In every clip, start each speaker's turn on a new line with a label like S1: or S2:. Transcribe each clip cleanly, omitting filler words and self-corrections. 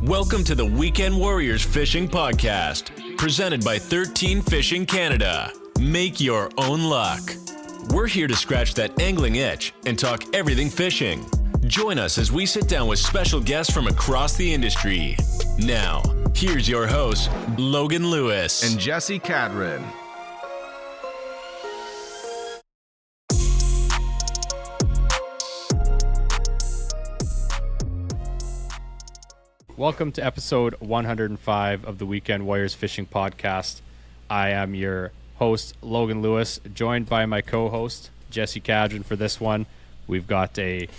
S1: Welcome to the Weekend Warriors Fishing Podcast, presented by 13 Fishing Canada. Make your own luck. We're here to scratch that angling itch and talk everything fishing. Join us as we sit down with special guests from across the industry. Now, here's your hosts, Logan Lewis
S2: and Jesse Cadron.
S3: Welcome to episode 105 of the Weekend Warriors Fishing Podcast. I am your host, Logan Lewis, joined by my co-host, Jesse Cadron, for this one. We've got a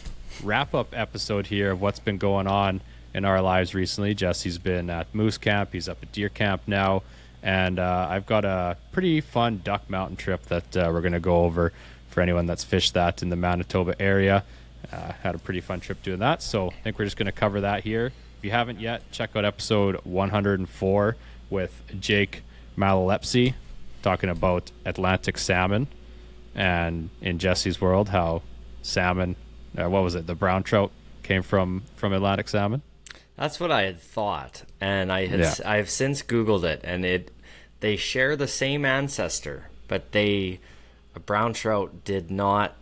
S3: wrap-up episode here of what's been going on in our lives recently. Jesse's been at Moose Camp. He's up at Deer Camp now. And I've got a pretty fun Duck Mountain trip that we're going to go over for anyone that's fished that in the Manitoba area. Had a pretty fun trip doing that, so I think we're just going to cover that here. If you haven't yet, check out episode 104 with Jake Malalepsy talking about Atlantic salmon, and in Jesse's world, how salmon, the brown trout came from Atlantic salmon.
S4: That's what I had thought, and I've since Googled it, and they share the same ancestor, but a brown trout did not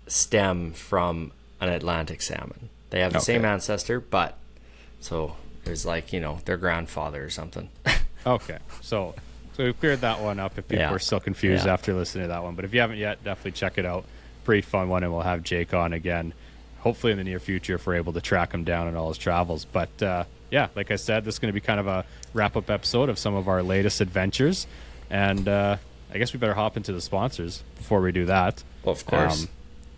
S4: stem from an Atlantic salmon. They have the same ancestor, but so it was like, their grandfather or something. Okay,
S3: so we cleared that one up if people are still confused after listening to that one. But if you haven't yet, definitely check it out. Pretty fun one, and we'll have Jake on again, hopefully in the near future if we're able to track him down in all his travels. But like I said, this is going to be kind of a wrap-up episode of some of our latest adventures. And I guess we better hop into the sponsors before we do that.
S4: Well, of course.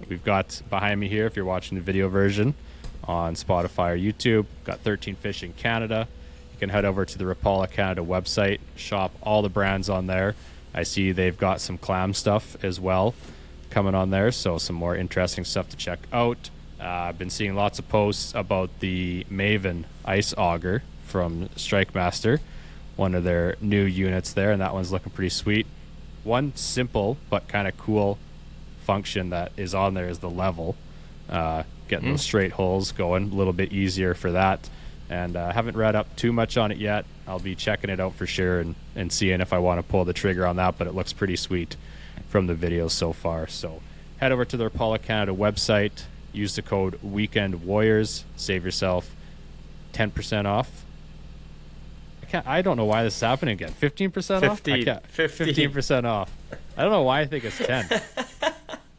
S3: We've got behind me here, if you're watching the video version, on Spotify or YouTube, got 13 Fishing Canada. You can head over to the Rapala Canada website, shop all the brands on there. I see they've got some clam stuff as well coming on there, so some more interesting stuff to check out. I've been seeing lots of posts about the Maven ice auger from Strike Master, one of their new units there, and that one's looking pretty sweet. One simple but kind of cool function that is on there is the level. Getting those straight holes going a little bit easier for that, and haven't read up too much on it yet. I'll be checking it out for sure and seeing if I want to pull the trigger on that, but it looks pretty sweet from the videos so far. So head over to the Rapala Canada website, use the code Weekend Warriors, save yourself 10% off. I don't know why this is happening again. 15% off? 15% off. I don't know why I think it's 10.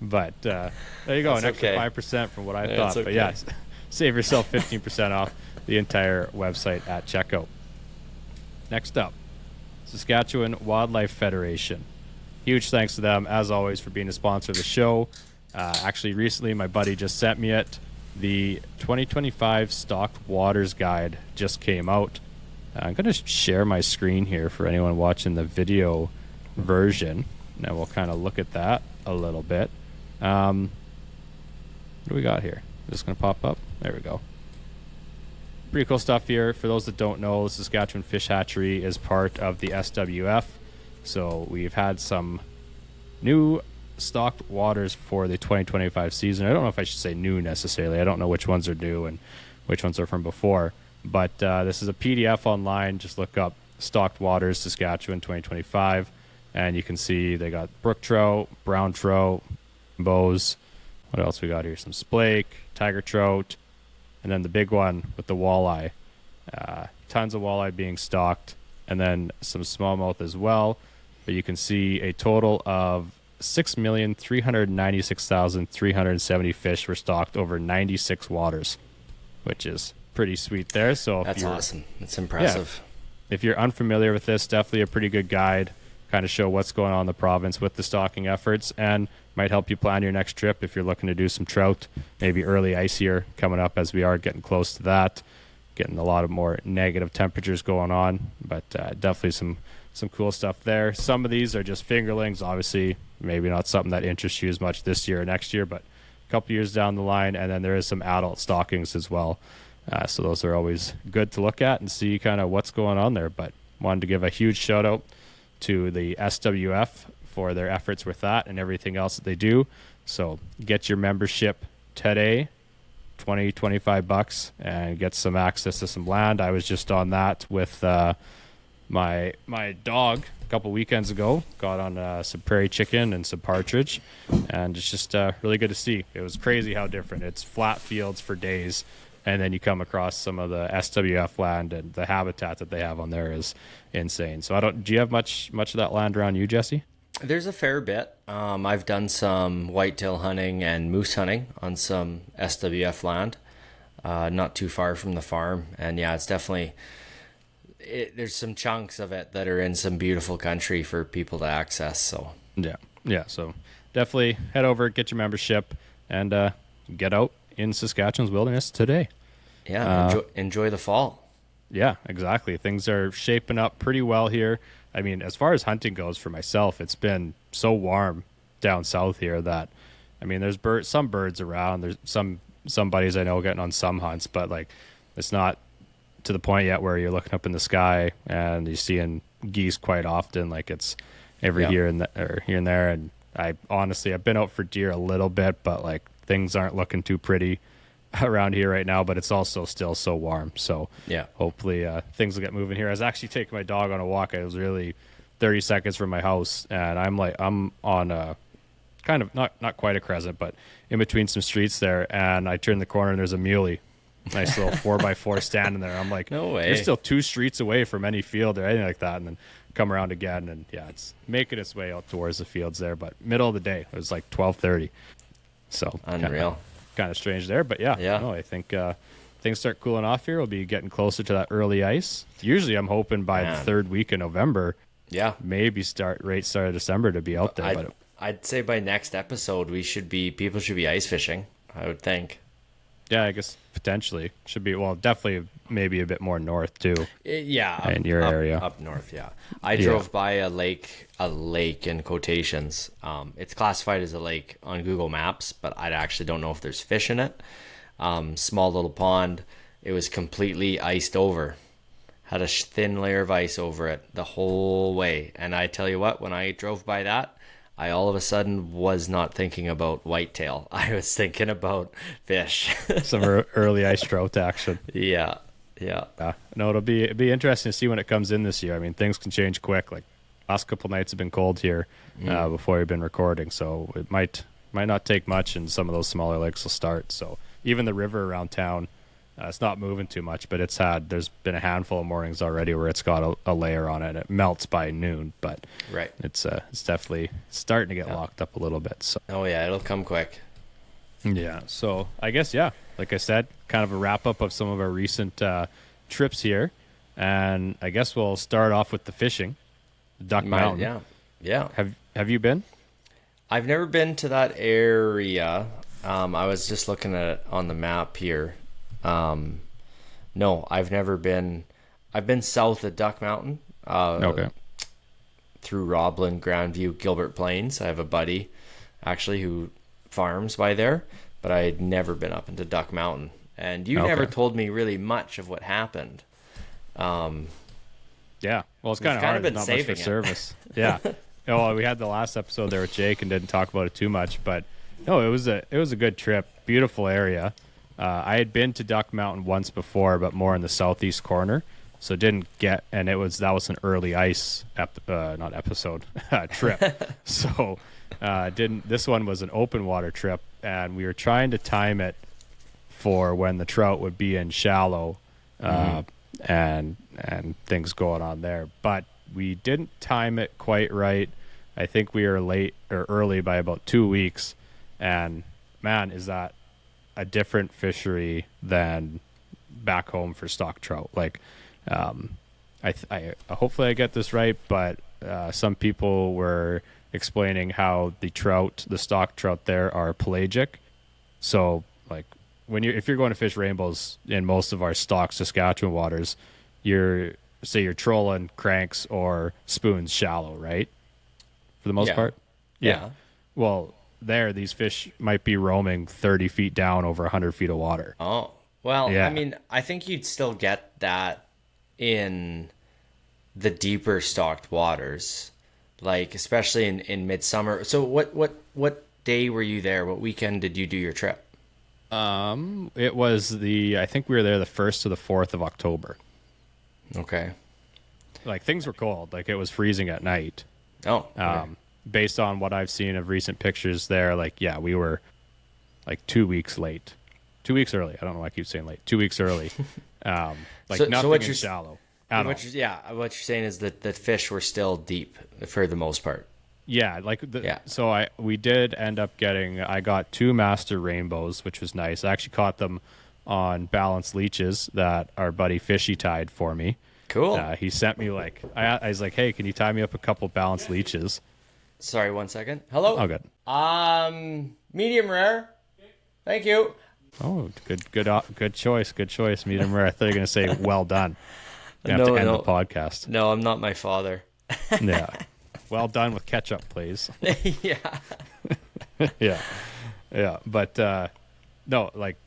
S3: But there you go, an extra 5% from what I thought. But yes, save yourself 15% off the entire website at checkout. Next up, Saskatchewan Wildlife Federation. Huge thanks to them, as always, for being a sponsor of the show. Actually, recently, my buddy just sent me it. The 2025 Stocked Waters Guide just came out. I'm going to share my screen here for anyone watching the video version. Now we'll kind of look at that a little bit. What do we got here? Is this going to pop up? There we go. Pretty cool stuff here. For those that don't know, the Saskatchewan Fish Hatchery is part of the SWF. So we've had some new stocked waters for the 2025 season. I don't know if I should say new necessarily. I don't know which ones are new and which ones are from before. But this is a PDF online. Just look up Stocked Waters Saskatchewan 2025. And you can see they got brook trout, brown trout, bows. What else we got here? Some splake, tiger trout, and then the big one with the walleye. Tons of walleye being stocked, and then some smallmouth as well. But you can see a total of 6,396,370 fish were stocked over 96 waters, which is pretty sweet there. So
S4: that's awesome. It's impressive.
S3: Yeah, if you're unfamiliar with this, definitely a pretty good guide. Kind of show what's going on in the province with the stocking efforts, and might help you plan your next trip if you're looking to do some trout, maybe early ice year coming up, as we are getting close to that, getting a lot of more negative temperatures going on, but definitely some cool stuff there. Some of these are just fingerlings, obviously maybe not something that interests you as much this year or next year, but a couple years down the line. And then there is some adult stockings as well, so those are always good to look at and see kind of what's going on there. But wanted to give a huge shout out to the SWF for their efforts with that and everything else that they do. So get your membership today $20-25 and get some access to some land. I was just on that with my dog a couple weekends ago. Got on some prairie chicken and some partridge, and it's just really good to see. It was crazy how different. It's flat fields for days, and then you come across some of the SWF land, and the habitat that they have on there is insane. So do you have much of that land around you, Jesse?
S4: There's a fair bit. I've done some whitetail hunting and moose hunting on some SWF land, not too far from the farm. And yeah, it's definitely, there's some chunks of it that are in some beautiful country for people to access. So
S3: yeah. So definitely head over, get your membership, and get out in Saskatchewan's wilderness today.
S4: Yeah, enjoy the fall.
S3: Yeah, exactly. Things are shaping up pretty well here. I mean, as far as hunting goes for myself, it's been so warm down south here that, I mean, there's some birds around. There's some buddies I know getting on some hunts, but like, it's not to the point yet where you're looking up in the sky and you're seeing geese quite often. Like, it's every here and there. And I've been out for deer a little bit, but like, things aren't looking too pretty around here right now, but it's also still so warm. So
S4: yeah,
S3: hopefully things will get moving here. I was actually taking my dog on a walk. I was really 30 seconds from my house, and I'm on a kind of not quite a crescent, but in between some streets there, and I turn the corner and there's a muley, nice little 4x4 standing there. I'm like,
S4: no way,
S3: you're still 2 streets away from any field or anything like that. And then come around again, and yeah, it's making its way out towards the fields there, but middle of the day, it was like 12:30. So
S4: unreal.
S3: Kind of strange there, but yeah. No, I think things start cooling off here. We'll be getting closer to that early ice. Usually I'm hoping by the third week in November, maybe start of December to be out there.
S4: I'd say by next episode people should be ice fishing, I would think.
S3: Yeah, I guess potentially should be. Well, definitely maybe a bit more north too.
S4: Yeah,
S3: in your area
S4: up north. Yeah, I drove by a lake in quotations. It's classified as a lake on Google Maps, but I actually don't know if there's fish in it. Small little pond. It was completely iced over. Had a thin layer of ice over it the whole way. And I tell you what, when I drove by that, I all of a sudden was not thinking about whitetail. I was thinking about fish.
S3: Some early ice trout action.
S4: Yeah.
S3: No, it'll be interesting to see when it comes in this year. I mean, things can change quick. Like, last couple nights have been cold here before we've been recording, so it might not take much, and some of those smaller lakes will start. So even the river around town, it's not moving too much, but there's been a handful of mornings already where it's got a layer on it. It melts by noon, but it's definitely starting to get locked up a little bit. So
S4: it'll come quick.
S3: Yeah, so I guess like I said, kind of a wrap up of some of our recent trips here, and I guess we'll start off with the fishing, Duck Mountain.
S4: Yeah.
S3: Have you been?
S4: I've never been to that area. I was just looking at it on the map here. No, I've never been. I've been south of Duck Mountain.
S3: Okay.
S4: Through Roblin, Grandview, Gilbert Plains. I have a buddy, actually, who farms by there, but I had never been up into Duck Mountain. And you never told me really much of what happened.
S3: Yeah, well, it's kind of hard.
S4: Been
S3: not
S4: saving
S3: much for service. Yeah. Well, we had the last episode there with Jake and didn't talk about it too much, but no, it was a good trip. Beautiful area. I had been to Duck Mountain once before, but more in the southeast corner, so didn't get. And that was an early ice trip. So didn't. This one was an open water trip, and we were trying to time it for when the trout would be in shallow, and things going on there. But we didn't time it quite right. I think we were late or early by about 2 weeks, and man, is that a different fishery than back home for stock trout. Like, I hopefully I get this right, but some people were explaining how the stock trout there are pelagic. So like if you're going to fish rainbows in most of our stock Saskatchewan waters, you're trolling cranks or spoons shallow, right? For the most part.
S4: Yeah.
S3: Well, these fish might be roaming 30 feet down over 100 feet of water.
S4: Oh, well, yeah. I mean, I think you'd still get that in the deeper stocked waters, like especially in midsummer. So what day were you there? What weekend did you do your trip?
S3: It was I think we were there the 1st to the 4th of October.
S4: Okay.
S3: Like, things were cold. Like, it was freezing at night.
S4: Oh. Okay.
S3: Based on what I've seen of recent pictures there, like, yeah, we were like 2 weeks late. 2 weeks early. I don't know why I keep saying late. 2 weeks early. Like, nothing in shallow at all.
S4: What you're saying is that the fish were still deep for the most part.
S3: Yeah, so we did end up I got 2 master rainbows, which was nice. I actually caught them on balanced leeches that our buddy Fishy tied for me.
S4: Cool.
S3: He sent me I was like, hey, can you tie me up a couple balanced leeches?
S4: Sorry, 1 second. Hello.
S3: Oh, good.
S4: Medium rare. Thank you.
S3: Oh, good choice. Good choice. Medium rare. I thought you were gonna say well done. You have to end the podcast.
S4: No, I'm not my father.
S3: Yeah. Well done with ketchup, please.
S4: Yeah.
S3: Yeah. But no, like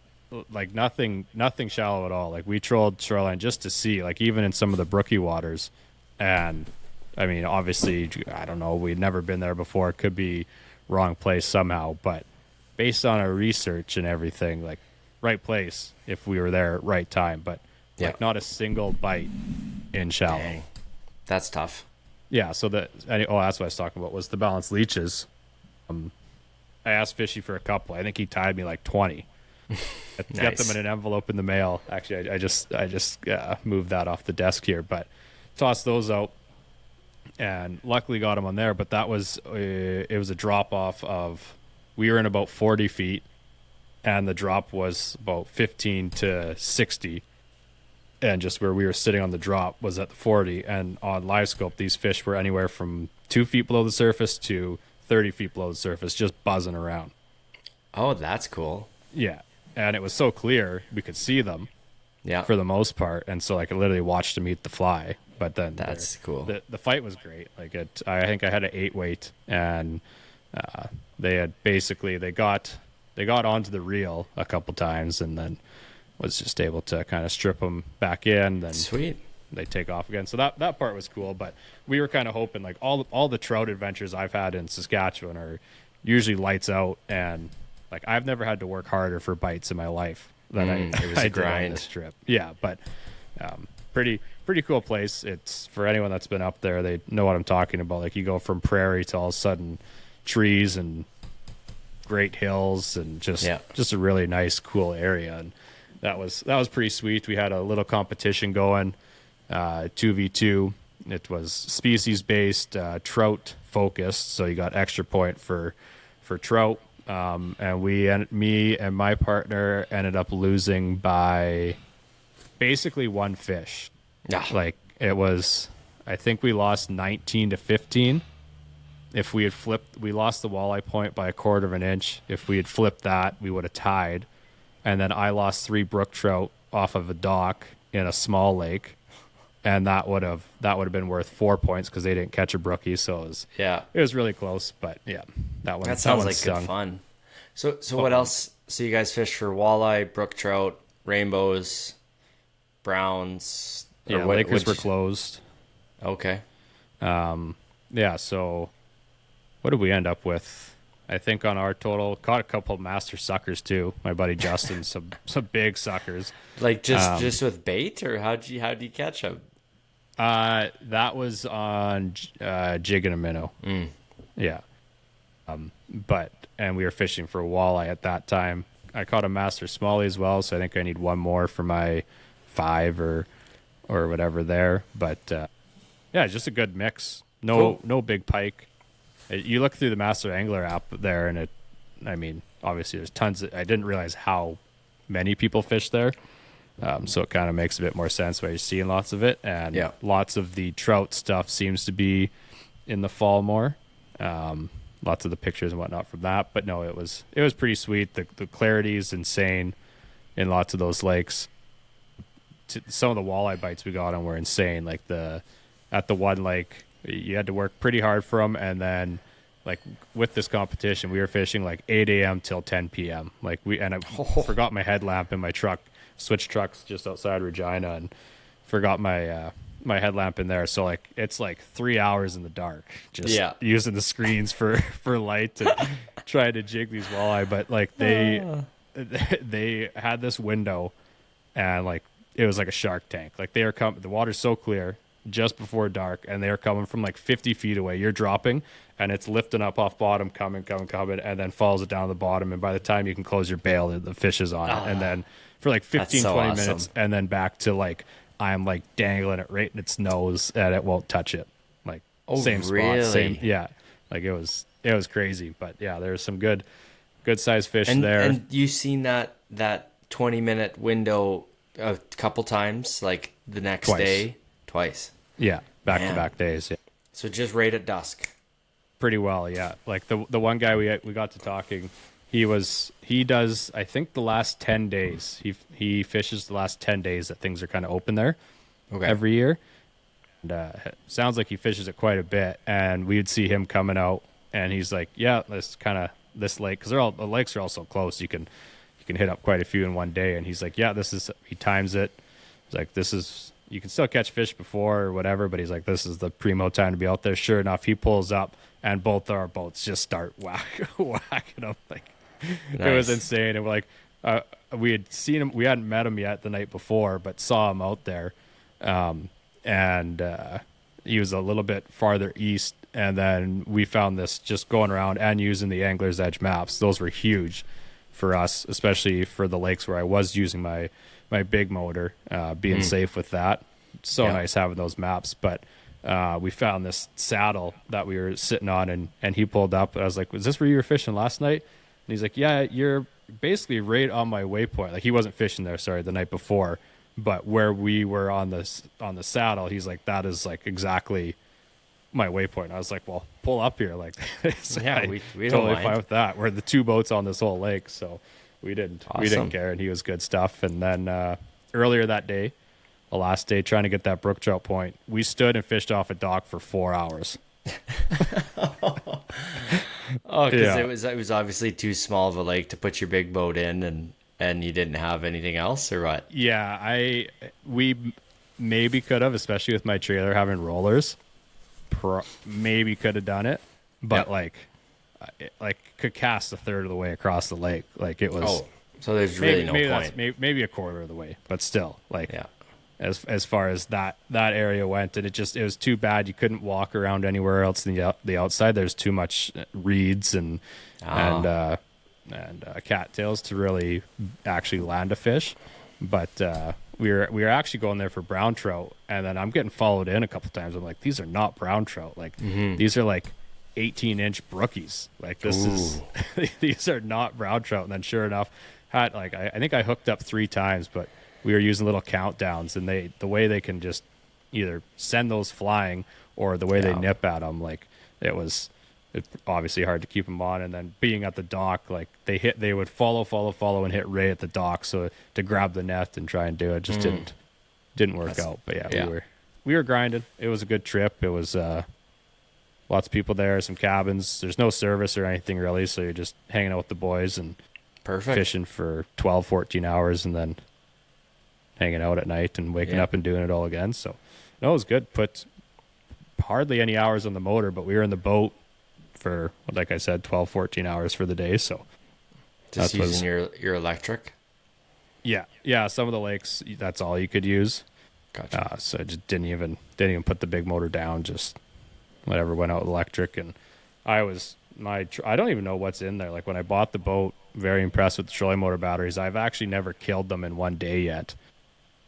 S3: nothing shallow at all. Like, we trolled shoreline just to see, like, even in some of the brookie waters. And I mean, obviously, I don't know, we'd never been there before. It could be wrong place somehow, but based on our research and everything, like, right place if we were there at right time, but like, not a single bite in shallow.
S4: Dang. That's tough.
S3: Yeah, so that's what I was talking about, was the balanced leeches. I asked Fishy for a couple. I think he tied me like 20. Get them in an envelope in the mail. Actually, I just moved that off the desk here, but tossed those out, and luckily got them on there. But that was it was a drop off of, we were in about 40 feet, and the drop was about 15 to 60. And just where we were sitting on the drop was at the 40. And on live scope, these fish were anywhere from 2 feet below the surface to 30 feet below the surface, just buzzing around.
S4: Oh, that's cool.
S3: Yeah. And it was so clear, we could see them for the most part. And so, like, I literally watched them eat the fly. But then
S4: that's cool.
S3: The fight was great. Like, I think I had an 8 weight, and they had they got onto the reel a couple times, and then was just able to kind of strip them back in. Then
S4: sweet,
S3: they take off again. So that part was cool. But we were kind of hoping, like, all the trout adventures I've had in Saskatchewan are usually lights out, and like, I've never had to work harder for bites in my life than
S4: it was a grind
S3: on this trip. Yeah, but pretty cool place. It's, for anyone that's been up there, they know what I'm talking about. Like, you go from prairie to all of a sudden trees and great hills, and just a really nice, cool area. And that was pretty sweet. We had a little competition going, 2v2. It was species based, trout focused, so you got extra point for trout. And me and my partner ended up losing by basically one fish.
S4: Yeah.
S3: Like, it was, I think we lost 19 to 15. If we had flipped, we lost the walleye point by 1/4 of an inch. If we had flipped that, we would have tied. And then I lost 3 brook trout off of a dock in a small lake, and that would have been worth 4 points because they didn't catch a brookie. So it was really close. But yeah,
S4: that sounds like good fun. So what else? So you guys fish for walleye, brook trout, rainbows, browns.
S3: Yeah, Lakers were closed.
S4: Okay.
S3: Yeah. So what did we end up with? I think on our total, caught a couple of master suckers too. My buddy Justin, some big suckers.
S4: Like, just with bait, or how'd you catch them?
S3: That was on jig and a minnow. Yeah. And we were fishing for walleye at that time. I caught a master smallie as well, so I think I need one more for my 5 or whatever there. But yeah, just a good mix. No big pike. You look through the Master Angler app there, and I mean, obviously there's tons I didn't realize how many people fish there. So it kind of makes a bit more sense why you're seeing lots of it. And lots of the trout stuff seems to be in the fall more. Lots of the pictures and whatnot from that. But no, it was pretty sweet. The clarity is insane in lots of those lakes. Some of the walleye bites we got on were insane. Like, at the one lake, you had to work pretty hard for them, and then, like, with this competition, we were fishing like 8 a.m. till 10 p.m. Like, I forgot my headlamp in my truck. Switched trucks just outside Regina, and forgot my my headlamp in there. So, like, it's like 3 hours in the dark, just using the screens for light to try to jig these walleye. But like, they had this window, and like it was like a shark tank. Like they are coming, the water's so clear just before dark, and they're coming from like 50 feet away. You're dropping, and it's lifting up off bottom, coming, and then falls it down to the bottom. And by the time you can close your bail, the fish is on it. And then for like 15, 20 minutes, and then back to like I'm like dangling it right in its nose, and it won't touch it. Like same spot, same, yeah. Like it was crazy. But yeah, there's some good sized fish there.
S4: And you seen that 20-minute window a couple times, like the next day? Twice.
S3: Yeah, back-to-back days. Yeah.
S4: So just right at dusk.
S3: Pretty well, yeah. Like the one guy we got to talking, he does I think the last 10 days. He fishes the last 10 days that things are kind of open there. Okay. Every year. And sounds like he fishes it quite a bit, and we'd see him coming out, and he's like, yeah, this lake, because the lakes are all so close, you can hit up quite a few in one day. And he's like, yeah, he times it. He's like, you can still catch fish before or whatever, but he's like, this is the primo time to be out there. Sure enough, he pulls up, and both our boats just start whacking them. Like, nice. It was insane. And we're like, we had seen him, we hadn't met him yet the night before, but saw him out there. And he was a little bit farther east, and then we found this just going around and using the Angler's Edge maps. Those were huge for us, especially for the lakes where I was using my big motor, being safe with that. So nice having those maps. But we found this saddle that we were sitting on, and he pulled up. I was like, was this where you were fishing last night? And he's like, yeah, you're basically right on my waypoint. Like, he wasn't fishing there, the night before, but where we were on the saddle, he's like, that is like exactly my waypoint. I was like, well, pull up here. Like,
S4: yeah, we
S3: totally fine with that. We're the two boats on this whole lake, so we didn't care, and he was good stuff. And then earlier that day, the last day, trying to get that brook trout point, we stood and fished off a dock for 4 hours.
S4: Because it was obviously too small of a lake to put your big boat in, and you didn't have anything else, or what?
S3: Yeah, we maybe could have, especially with my trailer having rollers. Maybe could have done it, but like could cast a third of the way across the lake. Like, it was.
S4: So there's really no point.
S3: Maybe a quarter of the way, but still, like, as far as that area went, and it was too bad you couldn't walk around anywhere else in the outside. There's too much reeds and cattails to really actually land a fish. But we were actually going there for brown trout, and then I'm getting followed in a couple times. I'm like, these are not brown trout. Like, these are like 18-inch brookies. Like, this is these are not brown trout. And then sure enough, I think I hooked up 3 times, but we were using little countdowns, and the way they can just either send those flying or the way they nip at them, like, it's obviously hard to keep them on. And then being at the dock, like, they would follow and hit right at the dock, so to grab the net and try and do it just didn't work out. But we were grinding. It was a good trip. It was lots of people there, some cabins. There's no service or anything really, so you're just hanging out with the boys and fishing for 12, 14 hours, and then hanging out at night and waking up and doing it all again. So no, it was good. Put hardly any hours on the motor, but we were in the boat for, like I said, 12, 14 hours for the day. So
S4: just using your electric.
S3: Yeah. Some of the lakes, that's all you could use.
S4: Gotcha.
S3: So I just didn't even put the big motor down. Just whatever went out with electric. And I don't even know what's in there. Like, when I bought the boat, very impressed with the trolling motor batteries. I've actually never killed them in one day yet,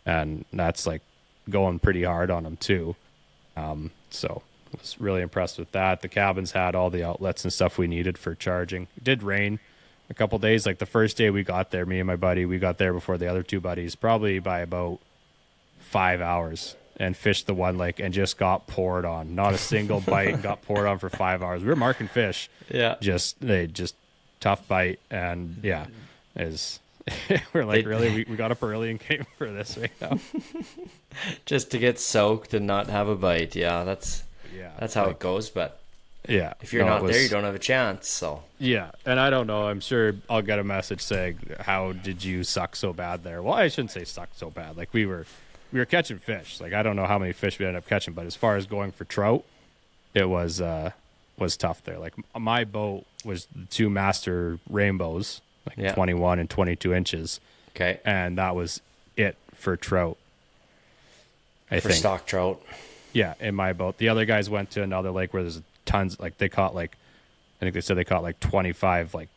S3: and that's like going pretty hard on them too. So I was really impressed with that. The cabins had all the outlets and stuff we needed for charging. It did rain a couple days. Like, the first day we got there, me and my buddy, we got there before the other 2 buddies, probably by about 5 hours, and fished the one lake and just got poured on. Not a single bite. Got poured on for 5 hours. We were marking fish. Yeah. Just tough bite. And we're like, really? We got up early and came for this right now.
S4: Just to get soaked and not have a bite. Yeah, that's how it goes. But if you're not there, you don't have a chance. So
S3: and I don't know. I'm sure I'll get a message saying, "How did you suck so bad there?" Well, I shouldn't say suck so bad. Like, we were catching fish. Like, I don't know how many fish we ended up catching, but as far as going for trout, it was tough there. Like, my boat was the 2 master rainbows, like 21 and 22 inches.
S4: Okay.
S3: And that was it for trout. I think
S4: stock trout.
S3: Yeah, in my boat. The other guys went to another lake where there's tons. Like they caught I think they said they caught like 25. Like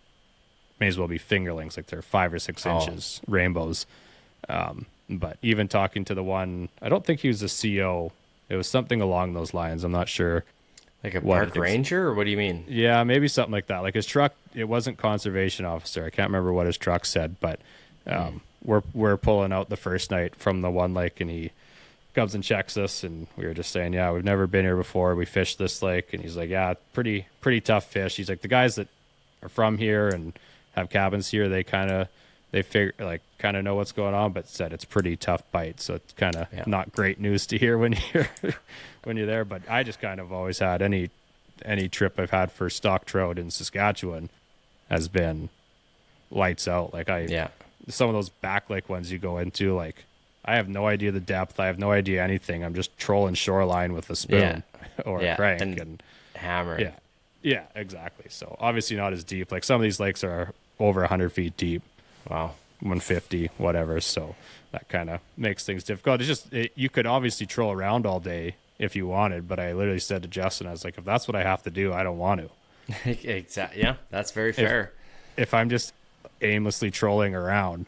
S3: may as well be fingerlings. Like they're 5 or 6 inches rainbows. But even talking to the one, I don't think he was a CO. It was something along those lines. I'm not sure.
S4: Like a park ranger, or what do you mean?
S3: Yeah, maybe something like that. Like his truck, it wasn't conservation officer. I can't remember what his truck said, but we're pulling out the first night from the one lake, and he comes and checks us, and we were just saying, yeah, we've never been here before. We fished this lake, and he's like, yeah, pretty tough fish. He's like, the guys that are from here and have cabins here, they kind of know what's going on, but said it's pretty tough bite. So it's kind of not great news to hear when you're there. But I just kind of always had any trip I've had for stock trout in Saskatchewan has been lights out. Like some of those back lake ones you go into, like I have no idea the depth. I have no idea anything. I'm just trolling shoreline with a spoon or a crank and
S4: hammering.
S3: Yeah, exactly. So obviously not as deep. Like some of these lakes are over 100 feet deep.
S4: Wow.
S3: 150, whatever. So that kind of makes things difficult. It's just, you could obviously troll around all day if you wanted, but I literally said to Justin, I was like, if that's what I have to do, I don't want to.
S4: Exactly. Yeah, that's very fair.
S3: If I'm just aimlessly trolling around,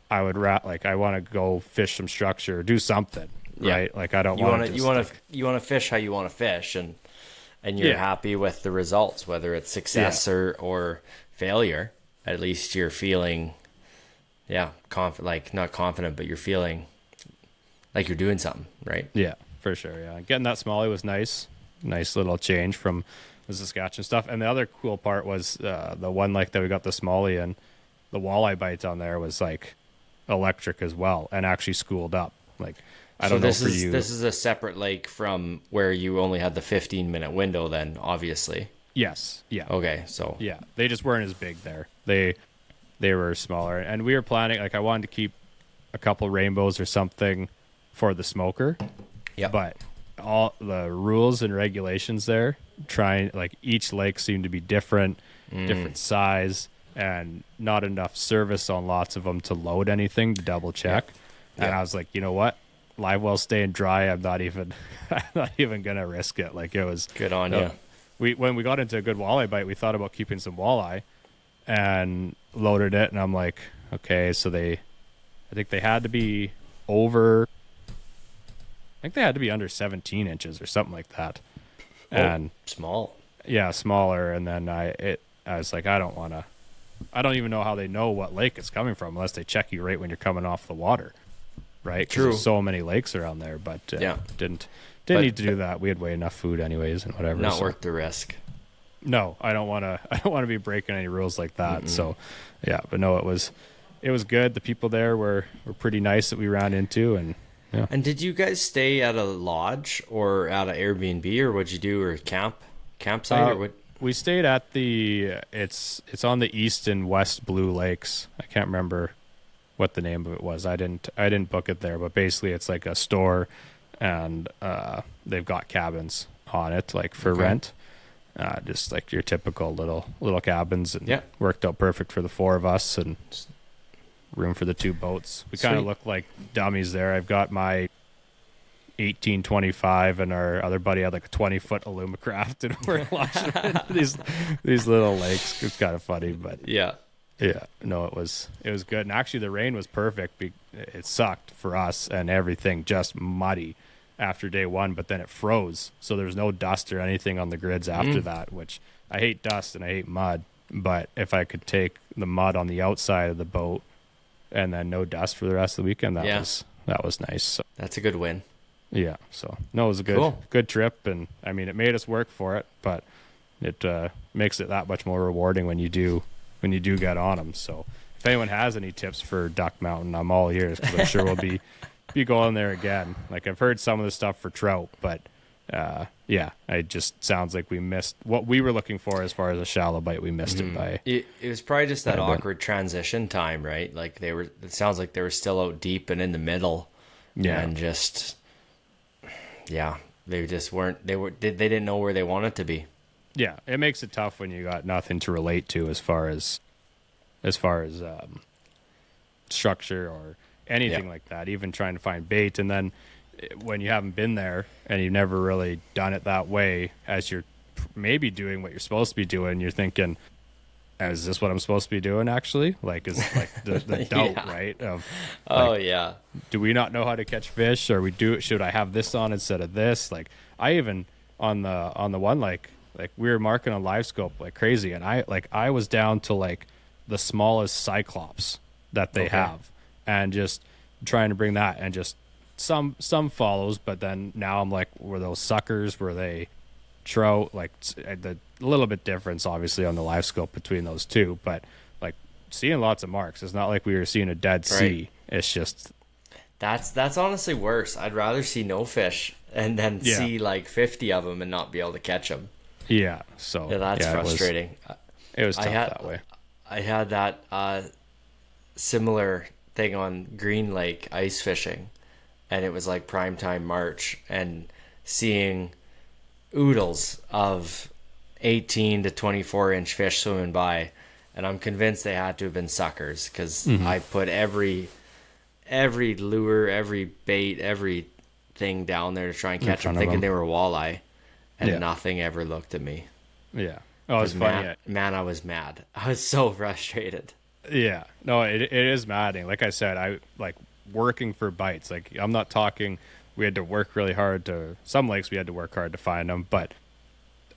S3: I would I want to go fish some structure, do something, right? Like I don't want to.
S4: You want to fish how you want to fish, and you're happy with the results, whether it's success or failure. At least you're feeling, confident. Like not confident, but you're feeling like you're doing something, right?
S3: Yeah, for sure. Yeah, getting that smallie was nice. Nice little change from the Saskatchewan stuff. And the other cool part was the one lake that we got the smallie in. The walleye bite on there was like electric as well, and actually schooled up. Like I don't know for you.
S4: This is a separate lake from where you only had the 15-minute window. Then obviously.
S3: Yes. Yeah.
S4: Okay. So.
S3: Yeah, they just weren't as big there. They were smaller, and we were planning. Like I wanted to keep a couple rainbows or something for the smoker.
S4: Yeah.
S3: But all the rules and regulations there, each lake seemed to be different size, and not enough service on lots of them to load anything to double check. Yeah. And I was like, you know what? Live well staying dry. I'm not even gonna risk it. Like it was
S4: good on you.
S3: When we got into a good walleye bite, we thought about keeping some walleye and loaded it. And I'm like, okay, so I think they had to be under 17 inches or something like that. And
S4: small.
S3: Yeah, smaller. And then I was like, I don't even know how they know what lake it's coming from unless they check you right when you're coming off the water. Right?
S4: True.
S3: There's so many lakes around there, but didn't need to do that. We had way enough food anyways and whatever.
S4: Not worth the risk.
S3: No, I don't want to be breaking any rules like that. Mm-mm. So, yeah, but no, it was good. The people there were pretty nice that we ran into, and yeah.
S4: And did you guys stay at a lodge or at an Airbnb, or what'd you do, or campsite, or what?
S3: We stayed at it's on the East and West Blue Lakes. I can't remember what the name of it was. I didn't book it there, but basically it's like a store, and they've got cabins on it, like for rent. Just like your typical little cabins, and worked out perfect for the four of us, and room for the two boats. We kind of look like dummies there. I've got my 1825, and our other buddy had like a 20-foot Alumacraft, and we're launching into these little lakes. It's kind of funny, but no, it was good. And actually, the rain was perfect. It sucked for us, and everything just muddy after day one, but then it froze, so there's no dust or anything on the grids after that, which I hate dust and I hate mud, but if I could take the mud on the outside of the boat and then no dust for the rest of the weekend, that was nice. So,
S4: that's a good win.
S3: Yeah, so no, it was a good trip, and I mean, it made us work for it, but it makes it that much more rewarding when you do get on them. So if anyone has any tips for Duck Mountain, I'm all ears, because I'm sure we'll be going there again. Like I've heard some of the stuff for trout, but it just sounds like we missed what we were looking for as far as a shallow bite. We missed it by
S4: it was probably just that awkward transition time, right? Like it sounds like they were still out deep and in the middle, and just they just weren't. They didn't know where they wanted to be.
S3: Yeah, it makes it tough when you got nothing to relate to as far as as far as structure or anything like that, even trying to find bait. And then when you haven't been there and you've never really done it that way, as you're maybe doing what you're supposed to be doing, you're thinking, is this what I'm supposed to be doing actually? Like, is like the doubt, right? Of do we not know how to catch fish, or should I have this on instead of this? Like, I even on the one, like we were marking on live scope like crazy, and I was down to like the smallest cyclops that they have, and just trying to bring that, and just some follows, but then now I'm like, were those suckers, were they trout? Like, the little bit difference obviously on the live scope between those two, but like seeing lots of marks. It's not like we were seeing a dead sea. It's just
S4: that's honestly worse. I'd rather see no fish and then see like 50 of them and not be able to catch them.
S3: So
S4: that's frustrating.
S3: It was tough that way.
S4: I had that similar thing on Green Lake ice fishing, and it was like primetime March, and seeing oodles of 18 to 24 inch fish swimming by, and I'm convinced they had to have been suckers, because I put every lure, every bait, everything down there to try and catch them, thinking they were walleye, and nothing ever looked at me.
S3: Oh, it's funny.
S4: Man, I was mad. I was so frustrated.
S3: No, it is maddening. Like I said, I like working for bites. Like, I'm not talking we had to work really hard to, some lakes we had to work hard to find them, but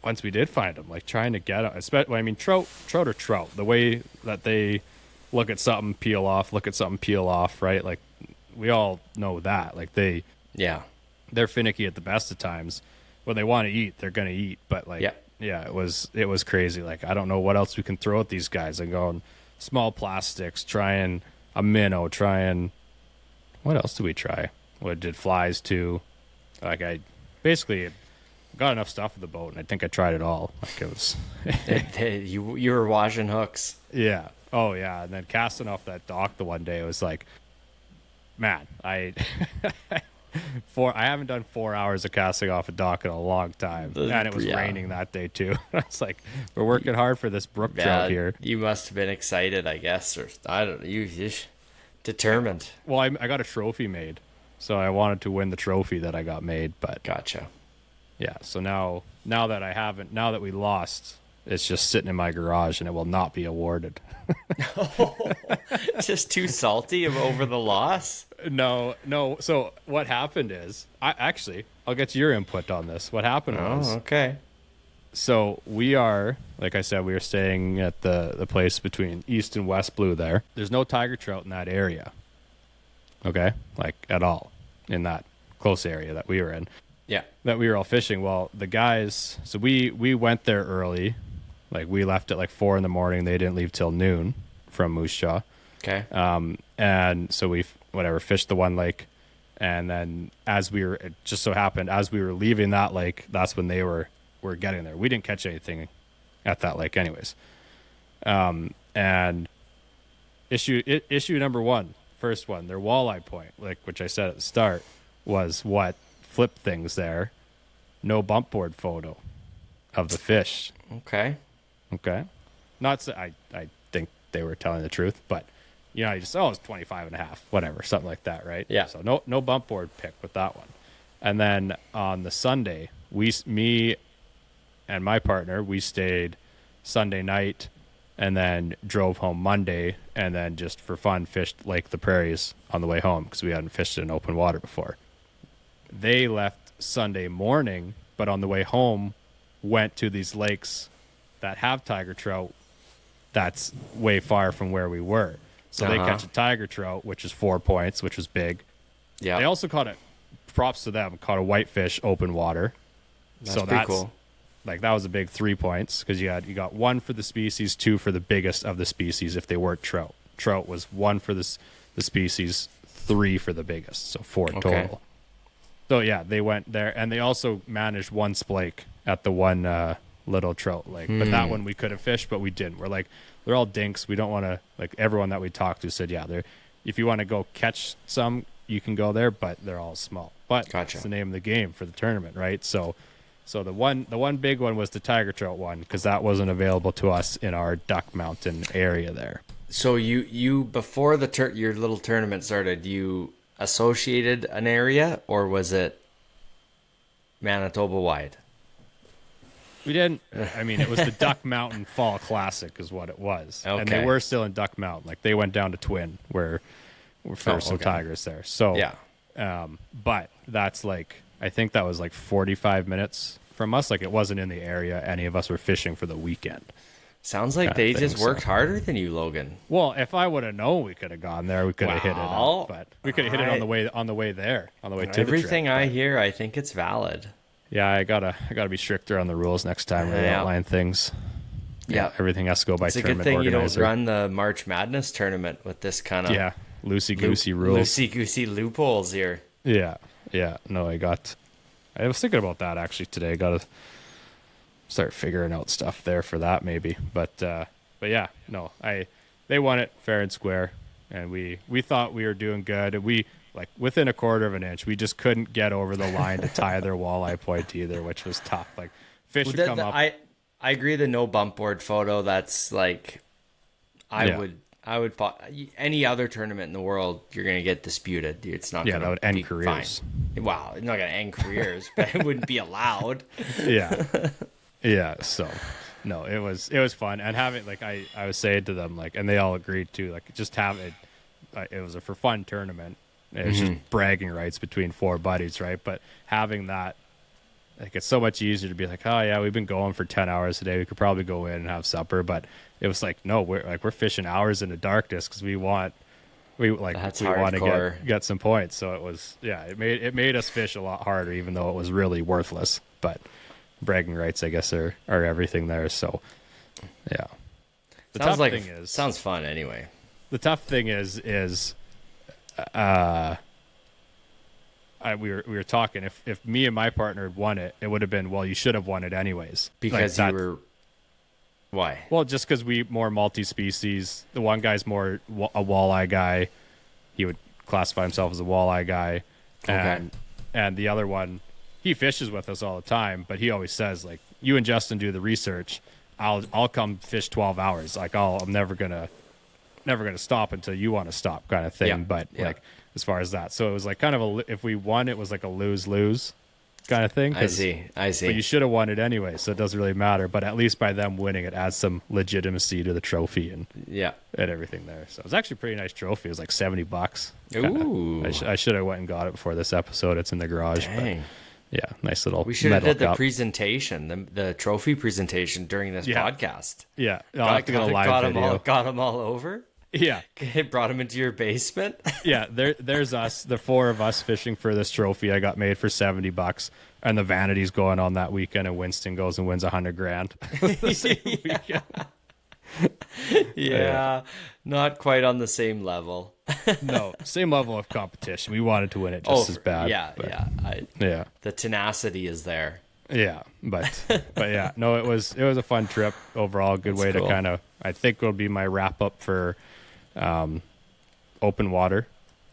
S3: once we did find them, like trying to get them, especially, I mean, trout are trout. The way that they look at something, peel off, right? Like, we all know that. Like, they're finicky at the best of times. When they want to eat, they're going to eat. But like, it was crazy. Like, I don't know what else we can throw at these guys. I'm going small plastics, trying a minnow, what else did we try? What did flies too? Like, I basically got enough stuff with the boat, and I think I tried it all. Like, it was
S4: you were washing hooks.
S3: Oh yeah, and then casting off that dock the one day, it was like, man, I haven't done 4 hours of casting off a dock in a long time, and it was raining that day too. It's like, we're working hard for this brook trout here.
S4: You must have been excited, I guess, or I don't know. You determined.
S3: Well, I got a trophy made, so I wanted to win the trophy that I got made. But
S4: gotcha.
S3: Yeah, so now that we lost, it's just sitting in my garage, and it will not be awarded.
S4: Just too salty over the loss?
S3: No. So what happened is, I'll get your input on this. What happened was,
S4: okay.
S3: So like I said, we were staying at the place between East and West Blue there. There's no tiger trout in that area. Okay? Like, at all in that close area that we were in.
S4: Yeah.
S3: That we were all fishing. Well, the guys, so we went there early. Like, we left at like 4 a.m. They didn't leave till noon from Moose Jaw.
S4: Okay.
S3: And so we fished the one lake, and then it just so happened as we were leaving that lake, that's when they were getting there. We didn't catch anything at that lake anyways. And issue number one, first one, their walleye point, like, which I said at the start, was what flipped things there. No bump board photo of the fish.
S4: Okay.
S3: Not so, I think they were telling the truth, but you just, it's 25 and a half, whatever, something like that, right?
S4: Yeah.
S3: So no bump board pick with that one. And then on the Sunday, me and my partner, we stayed Sunday night and then drove home Monday, and then just for fun fished Lake the Prairies on the way home because we hadn't fished in open water before. They left Sunday morning, but on the way home went to these lakes that have tiger trout that's way far from where we were. So they catch a tiger trout, which is 4 points, which was big. Yeah. They also caught props to them, caught a whitefish open water.
S4: That's pretty cool.
S3: Like, that was a big 3 points because you got 1 for the species, 2 for the biggest of the species if they weren't trout. Trout was 1 for the species, 3 for the biggest, so 4 total. So yeah, they went there, and they also managed 1 splake at the one little trout lake. But that one we could have fished, but we didn't. We're like, they're all dinks. We don't want to, like, everyone that we talked to said, if you want to go catch some, you can go there, but they're all small. But It's the name of the game for the tournament, right? So the one big one was the tiger trout one, because that wasn't available to us in our Duck Mountain area there.
S4: So you before your little tournament started, you associated an area, or was it Manitoba wide?
S3: We didn't. I mean, it was the Duck Mountain Fall Classic, is what it was, and they
S4: Okay.
S3: were still in Duck Mountain. Like they went down to Twin, where for some
S4: okay.
S3: tigers there. So
S4: Yeah.
S3: but that's like I think that was like 45 minutes from us. Like it wasn't in the area. Any of us were fishing for the weekend.
S4: Sounds like
S3: Kinda
S4: they
S3: thing,
S4: just worked harder than you, Logan.
S3: Well, if I would have known, we could have gone there. We could have hit it
S4: Well,
S3: up, but we could have hit it on the way there, on the way to
S4: Everything
S3: the trip.
S4: I hear, I think it's valid.
S3: Yeah, I gotta be stricter on the rules next time when I
S4: Yeah.
S3: outline things.
S4: Yeah.
S3: Everything has to go by
S4: It's a good
S3: tournament
S4: thing you don't
S3: organizer.
S4: run the March Madness tournament with this kind of
S3: Loosey goosey rules.
S4: loosey goosey loopholes here.
S3: Yeah. No, I was thinking about that actually today. I gotta start figuring out stuff there for that maybe. But yeah, no, they won it fair and square, and we thought we were doing good. We like within a quarter of an inch, we just couldn't get over the line to tie their walleye point either, which was tough. Like fish would come up.
S4: I agree. The no bump board photo. That's like, I would any other tournament in the world, you're gonna get disputed. It's not.
S3: Yeah,
S4: gonna
S3: that would end
S4: be
S3: careers.
S4: Fine. Wow, it's not gonna end careers, but it wouldn't be allowed.
S3: Yeah. So no, it was fun, and having like I was saying to them like, and they all agreed too. Like just have it. It was a for fun tournament. It was just bragging rights between four buddies, right? But having that, like, it's so much easier to be like, oh yeah, we've been going for 10 hours a day. We could probably go in and have supper. But it was like, no, we're fishing hours in the darkness because we want to get some points. So it was, it made us fish a lot harder, even though it was really worthless. But bragging rights, I guess, are everything there. So yeah,
S4: Sounds fun anyway.
S3: The tough thing is we were talking. If me and my partner had won it, it would have been, well, you should have won it anyways.
S4: Because you were. Why?
S3: Well, just because we more multi-species. The one guy's more a walleye guy. He would classify himself as a walleye guy, and the other one, he fishes with us all the time. But he always says, like, you and Justin do the research. I'll come fish 12 hours. Like I'm never gonna stop until you want to stop, kind of thing.
S4: Yeah.
S3: But like as far as that, so it was like kind of if we won, it was like a lose kind of thing.
S4: I see.
S3: But you should have won it anyway, so it doesn't really matter. But at least by them winning, it adds some legitimacy to the trophy and everything there. So it was actually a pretty nice trophy. It was like $70.
S4: Ooh.
S3: I should have went and got it before this episode. It's in the garage.
S4: Dang.
S3: But yeah, nice little.
S4: We should have did the
S3: cup.
S4: presentation, the trophy presentation during this podcast.
S3: Yeah, I'll have to get a live video.
S4: Got them all over.
S3: Yeah,
S4: brought them into your basement.
S3: Yeah, there's us, the four of us fishing for this trophy I got made for $70, and the Vanity's going on that weekend, and Winston goes and wins $100,000 the same weekend.
S4: Yeah, not quite on the same level.
S3: No, same level of competition. We wanted to win it just as bad.
S4: Yeah. The tenacity is there.
S3: Yeah, but yeah, no, it was a fun trip overall. Good way to kind of, I think it'll be my wrap up for open water.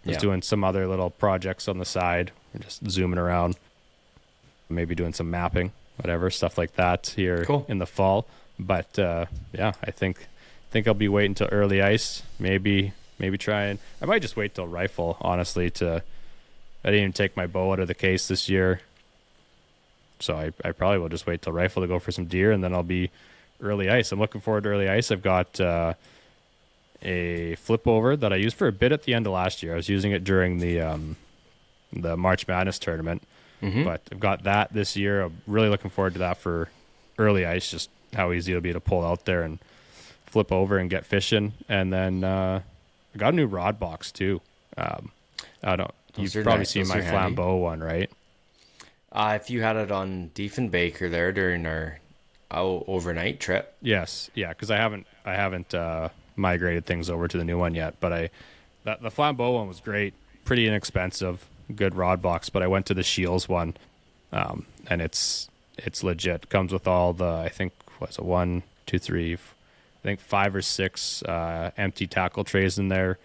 S3: Just doing some other little projects on the side, just zooming around, maybe doing some mapping, whatever stuff like that here in the fall. But I think I'll be waiting till early ice. Maybe try and I might just wait till rifle. Honestly, I didn't even take my bow out of the case this year, so I probably will just wait till rifle to go for some deer, and then I'll be early ice. I'm looking forward to early ice. I've got a flip over that I used for a bit at the end of last year. I was using it during the March Madness tournament, but I've got that this year. I'm really looking forward to that for early ice. Just how easy it'll be to pull out there and flip over and get fishing. And then I got a new rod box too. You've probably seen my flambeau one, right?
S4: If you had it on Diefenbaker there during our overnight trip.
S3: Yes, yeah, because I haven't migrated things over to the new one yet. But the flambeau one was great, pretty inexpensive, good rod box. But I went to the Shields one, and it's legit. Comes with all the, I think, was it 1, 2, 3, I think 5 or 6 empty tackle trays in there,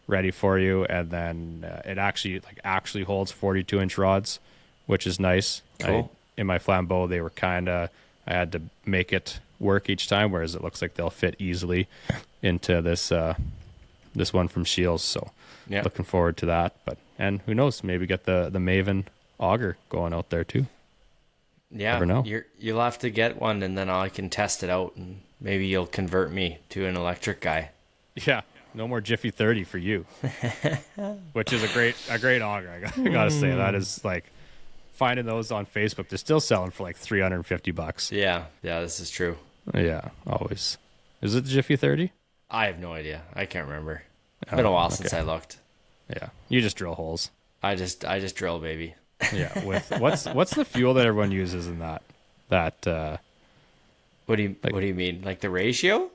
S3: ready for you. And then it actually holds 42-inch rods, which is nice.
S4: Cool.
S3: In my flambeau, they were I had to make it work each time, whereas it looks like they'll fit easily into this this one from Shields. So
S4: Yeah.
S3: looking forward to that. And who knows, maybe get the Maven auger going out there too.
S4: Yeah,
S3: Never know.
S4: You'll have to get one, and then I can test it out, and maybe you'll convert me to an electric guy.
S3: Yeah, no more Jiffy 30 for you, which is a great auger. I gotta say, that is like, finding those on Facebook, they're still selling for like $350.
S4: Yeah, this is true.
S3: Yeah, always. Is it the Jiffy 30?
S4: I have no idea. I can't remember. It's been a while since I looked.
S3: Yeah, you just drill holes.
S4: I just drill, baby.
S3: Yeah, with what's the fuel that everyone uses in that?
S4: What do you mean? Like the ratio?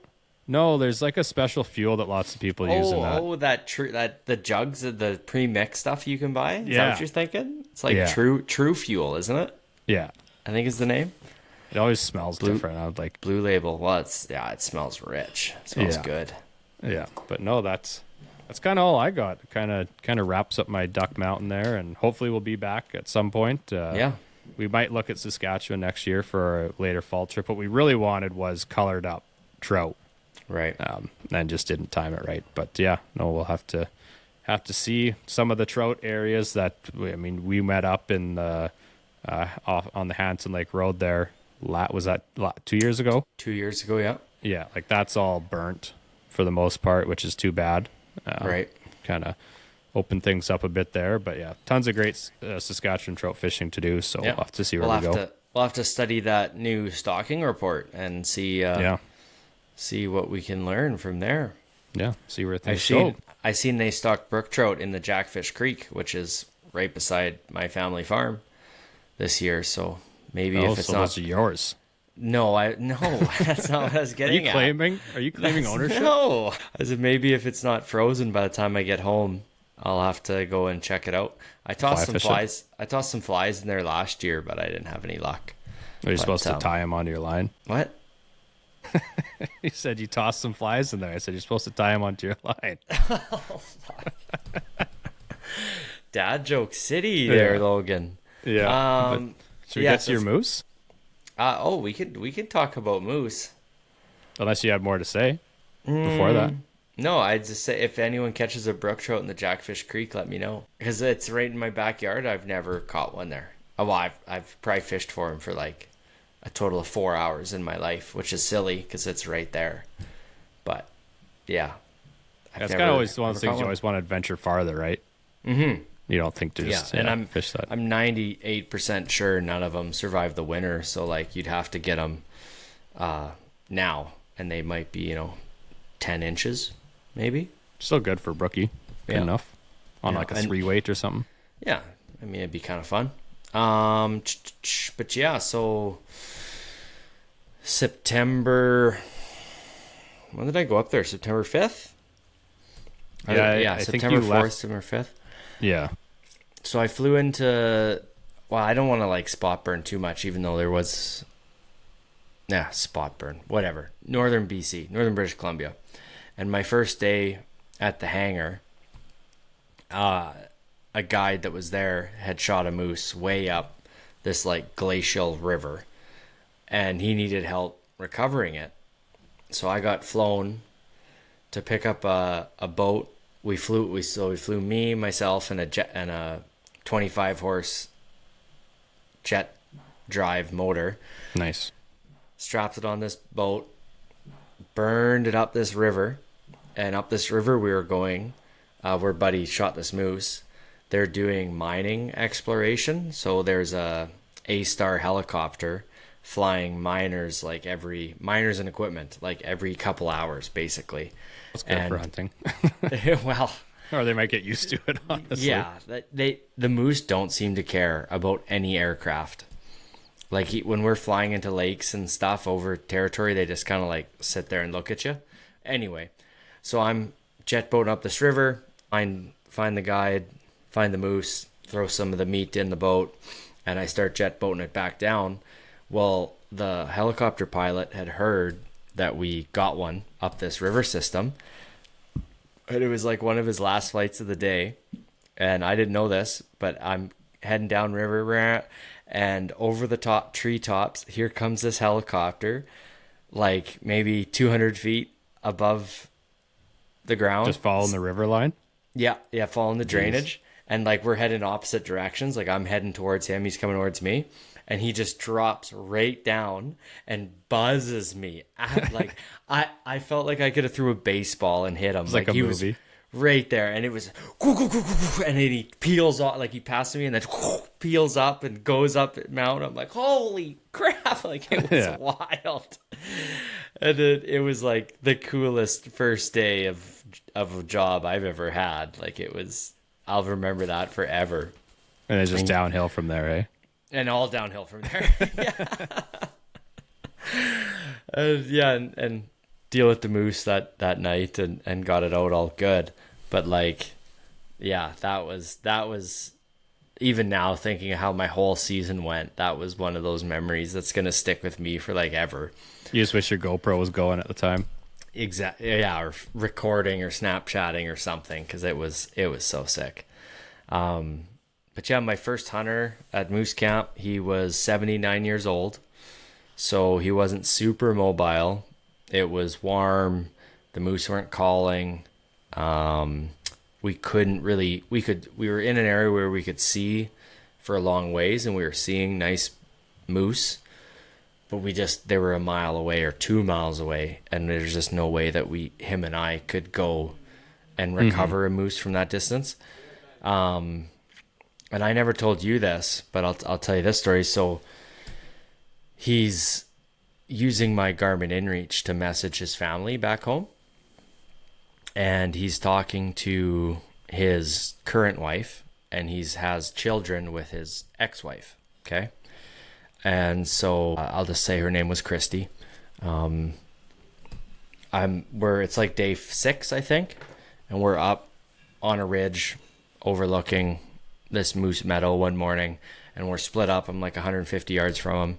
S3: No, there's like a special fuel that lots of people use in that.
S4: Oh, that the jugs of the pre-mixed stuff you can buy? Is that
S3: Yeah.
S4: what you're thinking? It's like True Fuel, isn't it?
S3: Yeah,
S4: I think is the name.
S3: it always smells different. I would like,
S4: Blue Label. Well, it smells rich. It smells good.
S3: yeah, but no, that's kind of all I got. Kind of wraps up my Duck Mountain there, and hopefully we'll be back at some point.
S4: Yeah.
S3: We might look at Saskatchewan next year for a later fall trip. What we really wanted was colored up trout.
S4: Right.
S3: And just didn't time it right. But yeah, no, we'll have to see some of the trout areas that we met up in the off on the Hanson Lake Road there. Was that 2 years ago?
S4: 2 years ago, yeah.
S3: Yeah, like that's all burnt for the most part, which is too bad.
S4: Right.
S3: Kind of open things up a bit there, but yeah, tons of great Saskatchewan trout fishing to do. So we'll have to see where we go.
S4: We'll have to study that new stocking report and see. See what we can learn from there.
S3: Yeah, see where things go.
S4: I seen they stock brook trout in the Jackfish Creek, which is right beside my family farm this year. So maybe if it's not
S3: those are yours.
S4: No, that's not what I was getting at.
S3: Are you claiming ownership?
S4: No. I said maybe if it's not frozen by the time I get home, I'll have to go and check it out. I tossed some flies. I tossed some flies in there last year, but I didn't have any luck.
S3: Are you supposed to tie them onto your line?
S4: What?
S3: You said you tossed some flies in there. I said you're supposed to tie them onto your line.
S4: Dad joke city there, Logan.
S3: Yeah. Should we get to your moose?
S4: We could talk about moose.
S3: Unless you had more to say before that.
S4: No, I'd just say if anyone catches a brook trout in the Jackfish Creek, let me know, because it's right in my backyard. I've never caught one there. Well, I've probably fished for him for like a total of 4 hours in my life, which is silly because it's right there. But yeah,
S3: It's kind of always one of those things you always want to adventure farther, right? Mm-hmm. You don't think to just fish that.
S4: I'm 98% sure none of them survive the winter. So like you'd have to get them now, and they might be 10 inches maybe.
S3: Still good for brookie. Good enough on like a 3-weight or something.
S4: Yeah, I mean it'd be kind of fun. But yeah, so September. When did I go up there? September 5th?
S3: Yeah,
S4: September 4th, September 5th.
S3: Yeah.
S4: So I flew into. Well, I don't want to like spot burn too much, even though there was. Spot burn, whatever. Northern BC, Northern British Columbia, and my first day at the hangar. A guide that was there had shot a moose way up this like glacial river, and he needed help recovering it. So I got flown to pick up a boat. We flew me, myself, and a 25 horse jet drive motor.
S3: Nice.
S4: Strapped it on this boat, burned it up this river, and up this river we were going, where Buddy shot this moose. They're doing mining exploration, so there's a A-Star helicopter flying miners and equipment like every couple hours, basically.
S3: That's good for hunting.
S4: Well,
S3: or they might get used to it, honestly.
S4: Yeah, the moose don't seem to care about any aircraft. Like when we're flying into lakes and stuff over territory, they just kind of like sit there and look at you. Anyway, so I'm jet boating up this river, find the guide, find the moose, throw some of the meat in the boat, and I start jet boating it back down. Well, the helicopter pilot had heard that we got one up this river system, and it was like one of his last flights of the day, and I didn't know this, but I'm heading down river, and over the top treetops, here comes this helicopter, like maybe 200 feet above the ground.
S3: Just following the river line?
S4: Yeah, following the drainage. And like we're heading opposite directions. Like I'm heading towards him, he's coming towards me. And he just drops right down and buzzes me. Like I felt like I could have threw a baseball and hit him.
S3: It's like a
S4: he
S3: movie.
S4: was right there, and it was and then he peels off, like he passed me and then peels up and goes up at Mount. I'm like, holy crap! Like it was wild. And it was like the coolest first day of a job I've ever had. Like it was, I'll remember that forever.
S3: And it's just downhill from there, eh?
S4: And all downhill from there. And deal with the moose that night and got it out all good. But like, yeah, that was even now thinking of how my whole season went, that was one of those memories that's going to stick with me for like ever.
S3: You just wish your GoPro was going at the time.
S4: Exactly. Yeah. Or recording or Snapchatting or something. Cause it was so sick. But yeah, my first hunter at moose camp, he was 79 years old. So he wasn't super mobile. It was warm. The moose weren't calling. We were in an area where we could see for a long ways, and we were seeing nice moose, but they were a mile away or 2 miles away. And there's just no way that him and I could go and recover a moose from that distance. And I never told you this, but I'll tell you this story. So he's using my Garmin InReach to message his family back home. And he's talking to his current wife, and has children with his ex-wife. Okay. And so I'll just say her name was Christy. It's like day 6, I think. And we're up on a ridge overlooking this moose meadow one morning, and we're split up. I'm like 150 yards from him,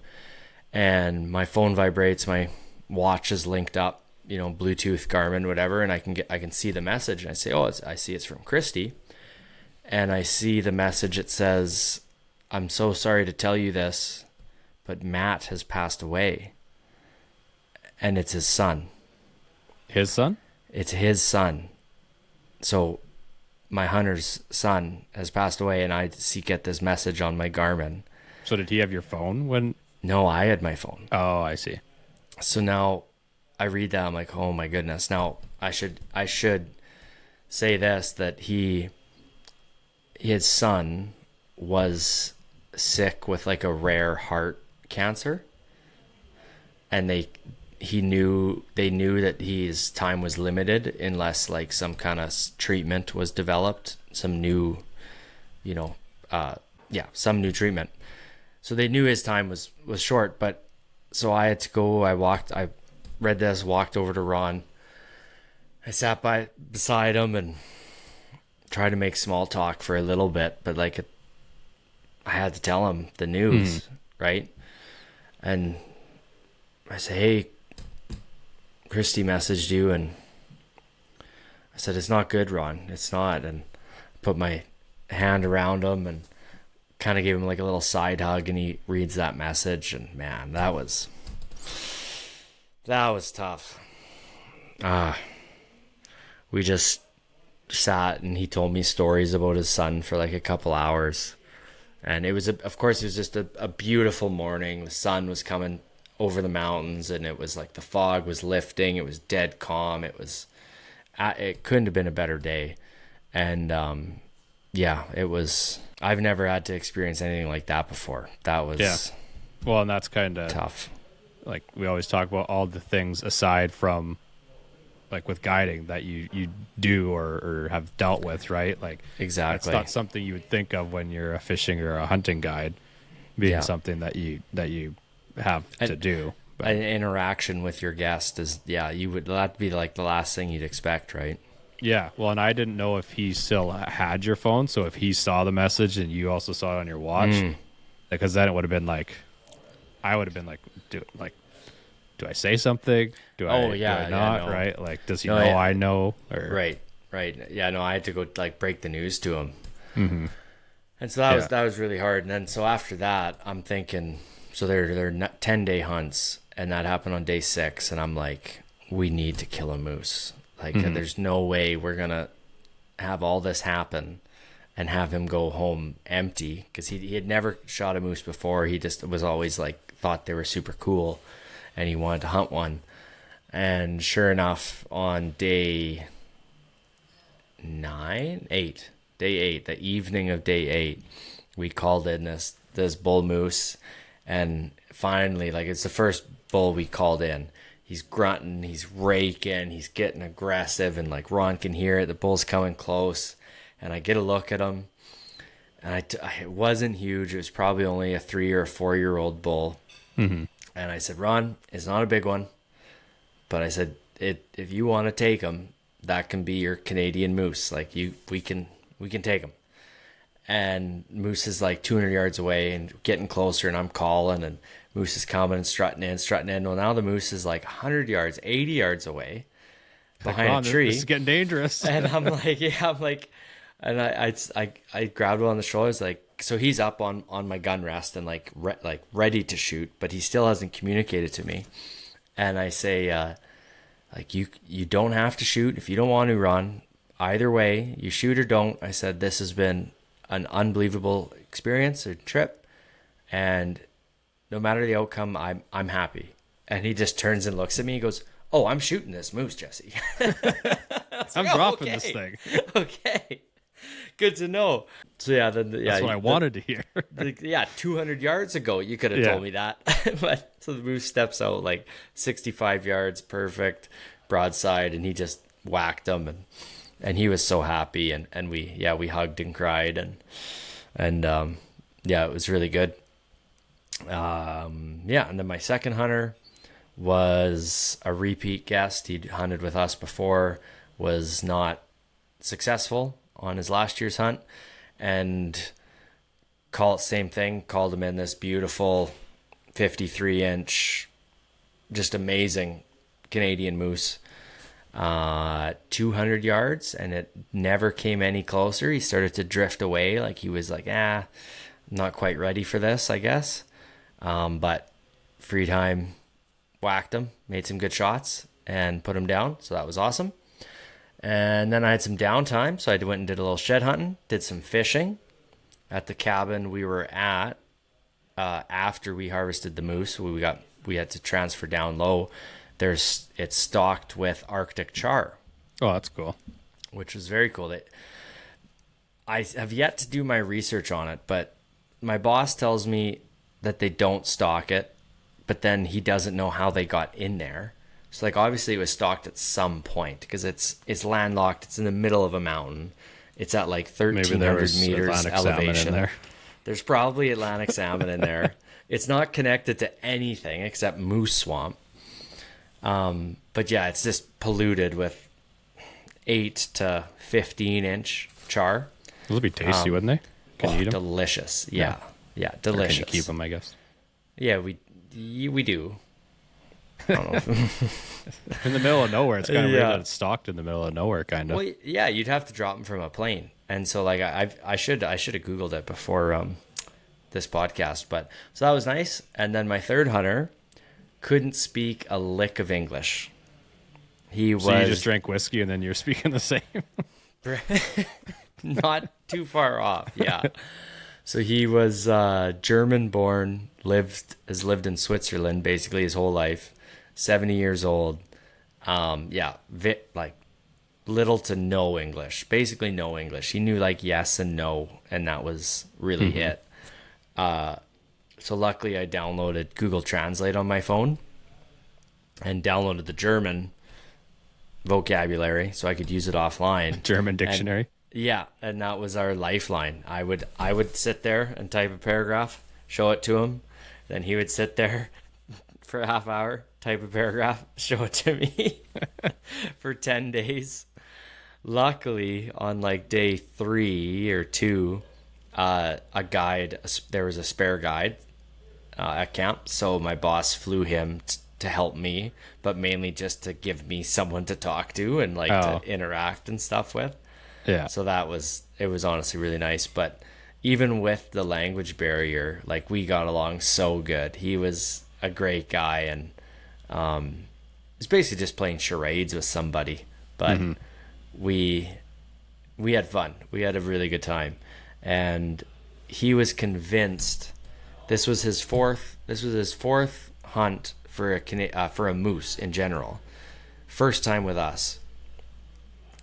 S4: and my phone vibrates. My watch is linked up, Bluetooth, Garmin, whatever, and I can see the message, and I say, I see it's from Christy. And I see the message. It says, "I'm so sorry to tell you this, but Matt has passed away." And it's his son.
S3: His son?
S4: It's his son. So my hunter's son has passed away, and I get this message on my Garmin.
S3: So did he have your phone when?
S4: No, I had my phone.
S3: Oh, I see.
S4: So now I read that, I'm like, oh my goodness. Now I should say this, that his son was sick with like a rare heart cancer, and they knew that his time was limited unless like some kind of treatment was developed, some new, some new treatment. So they knew his time was short. But so I had to go. I read this, walked over to Ron. I sat beside him and tried to make small talk for a little bit, but like I had to tell him the news, right? And I said, "Hey, Christy messaged you," and I said, "It's not good, Ron. It's not." And I put my hand around him and kind of gave him like a little side hug, and he reads that message, and man, that was tough. We just sat, and he told me stories about his son for like a couple hours. And it was just a beautiful morning. The sun was coming over the mountains, and it was like the fog was lifting. It was dead calm. It couldn't have been a better day. And it was. I've never had to experience anything like that before. That was
S3: Well, and that's kind of
S4: tough.
S3: Like we always talk about all the things aside from like with guiding that you do or have dealt with, right? Like
S4: exactly,
S3: it's not something you would think of when you're a fishing or a hunting guide, being something that you have to do. But
S4: an interaction with your guest is that'd be like the last thing you'd expect, right?
S3: Yeah. Well, and I didn't know if he still had your phone, so if he saw the message and you also saw it on your watch, because then it would have been like, I would have been like, do I say something? Do I not? Right? Like, does he know I know? Or...
S4: Right. Yeah, no, I had to go like break the news to him. Mm-hmm. And so that was really hard. And then so after that, I'm thinking, So they're 10-day hunts, and that happened on day 6. And I'm like, we need to kill a moose. Like, there's no way we're gonna have all this happen and have him go home empty, because he had never shot a moose before. He just was always like thought they were super cool, and he wanted to hunt one. And sure enough, on day 8, the evening of day 8, we called in this bull moose, and finally, like, it's the first bull we called in. He's grunting, he's raking, he's getting aggressive, and like Ron can hear it. The bull's coming close, and I get a look at him, and it wasn't huge. It was probably only a 3 or 4 year old bull. And I said, Ron, it's not a big one, but I said, if you want to take him, that can be your Canadian moose. Like, we can take him. And moose is like 200 yards away and getting closer, and I'm calling, and moose is coming and strutting in. Well, now the moose is like 100 yards, 80 yards away behind a tree.
S3: This is getting dangerous.
S4: And I'm like, and I grabbed him on the shoulders, like, so he's up on my gun rest and like ready to shoot, but he still hasn't communicated to me. And I say, like, you don't have to shoot if you don't want to, Ron. Either way, you shoot or don't. I said, this has been an unbelievable experience, a trip, and no matter the outcome, I'm happy. And he just turns and looks at me and goes, oh, I'm shooting this moose, Jesse.
S3: I'm dropping this thing.
S4: Okay, good to know. So that's
S3: what I wanted to hear.
S4: 200 yards ago you could have told me that. But so the moose steps out like 65 yards, perfect broadside, and he just whacked him, and he was so happy, and we hugged and cried, and it was really good. And then my second hunter was a repeat guest. He'd hunted with us before, was not successful on his last year's hunt, and same thing, called him in this beautiful 53-inch, just amazing Canadian moose, 200 yards, and it never came any closer. He started to drift away, like he was like, I'm not quite ready for this, I guess. But free time, whacked him, made some good shots, and put him down. So that was awesome. And then I had some downtime, so I went and did a little shed hunting, did some fishing at the cabin we were at after we harvested the moose. We had to transfer down low. It's stocked with Arctic char.
S3: Oh, that's cool.
S4: Which was very cool. I have yet to do my research on it, but my boss tells me that they don't stock it, but then he doesn't know how they got in there. So, like, obviously it was stocked at some point, because it's landlocked. It's in the middle of a mountain. It's at like 1,300 meters
S3: Atlantic
S4: elevation.
S3: In there.
S4: There's probably Atlantic salmon in there. It's not connected to anything except moose swamp. But yeah, it's just polluted with 8 to 15-inch char.
S3: Those would be tasty, wouldn't they? Can you eat them?
S4: Delicious. Yeah, delicious.
S3: Or can you keep them, I guess?
S4: Yeah, we do. I don't know.
S3: In the middle of nowhere. It's kind of weird that it's stocked in the middle of nowhere, kind of.
S4: Well, yeah, you'd have to drop them from a plane. And so, like, I should have Googled it before this podcast. But so that was nice. And then my third hunter couldn't speak a lick of English. So you
S3: just drank whiskey and then you're speaking the same?
S4: Not too far off, yeah. So he was German born, has lived in Switzerland basically his whole life, 70 years old. Like little to no English, basically no English. He knew like yes and no, and that was really it. So luckily I downloaded Google Translate on my phone and downloaded the German vocabulary so I could use it offline.
S3: German dictionary.
S4: And that was our lifeline. I would sit there and type a paragraph, show it to him, then he would sit there for a half hour, type a paragraph, show it to me for 10 days. Luckily, on like day 3 or 2, there was a spare guide at camp, so my boss flew him to help me, but mainly just to give me someone to talk to and like to interact and stuff with.
S3: Yeah.
S4: So it was honestly really nice. But even with the language barrier, like we got along so good. He was a great guy, and it's basically just playing charades with somebody, but we had fun. We had a really good time, and he was convinced this was his fourth hunt for a moose in general, first time with us,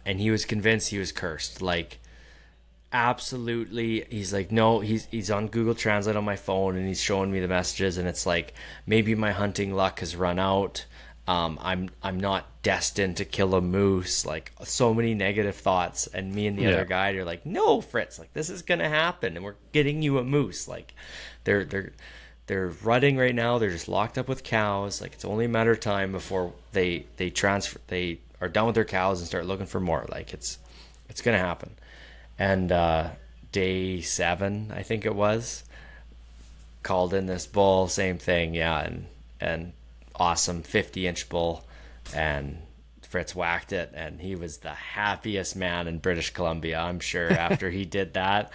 S4: and he was convinced he was cursed. Like, absolutely. He's like, no, he's on Google Translate on my phone, and he's showing me the messages, and it's like, maybe my hunting luck has run out. I'm not destined to kill a moose. Like, so many negative thoughts, and me and the other guy are like, no, Fritz, like, this is gonna happen, and we're getting you a moose. Like, they're rutting right now. They're just locked up with cows. Like, it's only a matter of time before they are done with their cows and start looking for more. Like, it's gonna happen. And day 7, I think it was, called in this bull, same thing, and awesome 50-inch bull, and Fritz whacked it, and he was the happiest man in British Columbia, I'm sure. After he did that,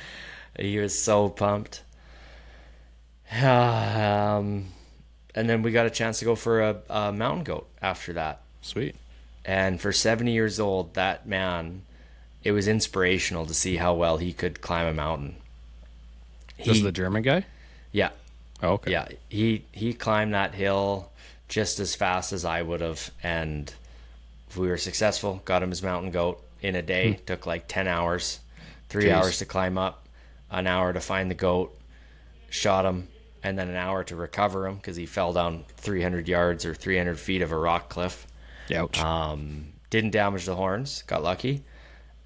S4: he was so pumped. And then we got a chance to go for a mountain goat after that.
S3: Sweet.
S4: And for 70 years old, that man, it was inspirational to see how well he could climb a mountain.
S3: This is the German guy?
S4: Yeah.
S3: Oh, okay.
S4: Yeah, he climbed that hill just as fast as I would have, and if we were successful, got him his mountain goat in a day. Took like 10 hours, 3 hours to climb up, an hour to find the goat, shot him, and then an hour to recover him because he fell down 300 yards or 300 feet of a rock cliff.
S3: Ouch.
S4: Didn't damage the horns, got lucky,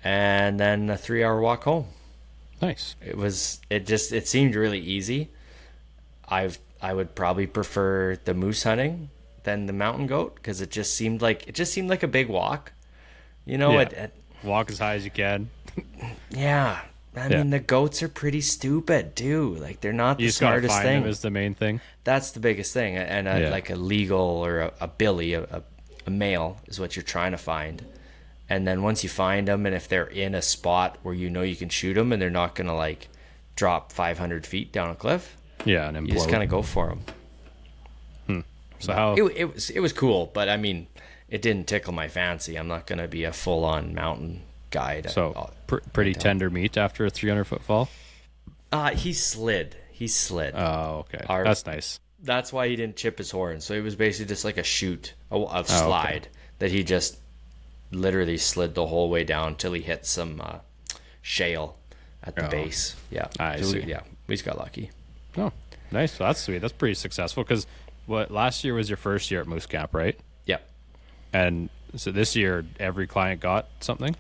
S4: and then a 3-hour walk home.
S3: Nice.
S4: It seemed really easy. I would probably prefer the moose hunting than the mountain goat because it just seemed like a big walk, you know.
S3: Yeah. Walk as high as you can.
S4: Yeah, I mean, the goats are pretty stupid too. Like, they're not the smartest thing.
S3: Them is the main thing.
S4: That's the biggest thing, and like a legal or a billy, a male is what you're trying to find. And then once you find them, and if they're in a spot where you know you can shoot them, and they're not gonna like drop 500 feet down a cliff.
S3: Yeah, and
S4: you just kind of go for them.
S3: So how
S4: it was cool, but I mean, it didn't tickle my fancy. I'm not gonna be a full on mountain guide.
S3: So pretty tender meat after a 300-foot fall.
S4: He slid.
S3: Oh, okay. That's nice.
S4: That's why he didn't chip his horn. So it was basically just like a chute, a slide that he just literally slid the whole way down till he hit some shale at the base. Yeah,
S3: I see.
S4: We just got lucky.
S3: Oh, nice. So that's sweet. That's pretty successful because last year was your first year at Moose Camp, right?
S4: Yep.
S3: And so this year, every client got something?